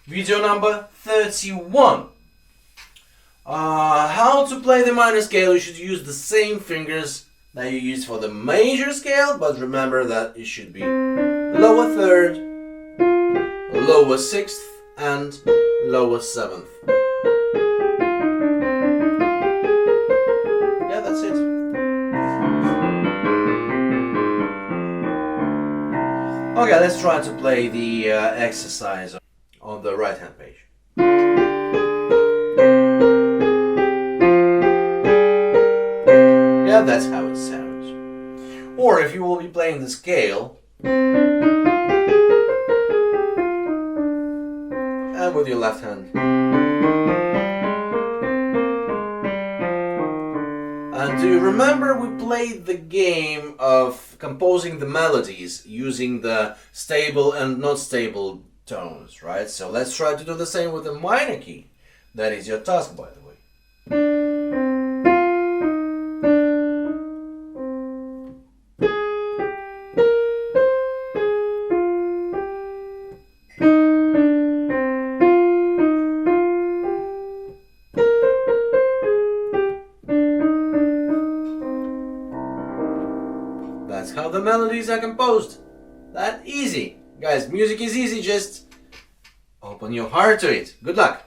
Video number 31. How to play the minor scale. You should use the same fingers that you use for the major scale, but remember that it should be lower third, lower sixth, and lower seventh. Yeah, that's it. Okay, let's try to play the exercise on the right hand page. Yeah, that's how it sounds. Or if you will be playing the scale, and with your left hand. And do you remember we played the game of composing the melodies using the stable and not stable tones, right? So let's try to do the same with the minor key. That is your task, by the way. That's how the melodies are composed. That easy. Guys, music is easy, just open your heart to it. Good luck.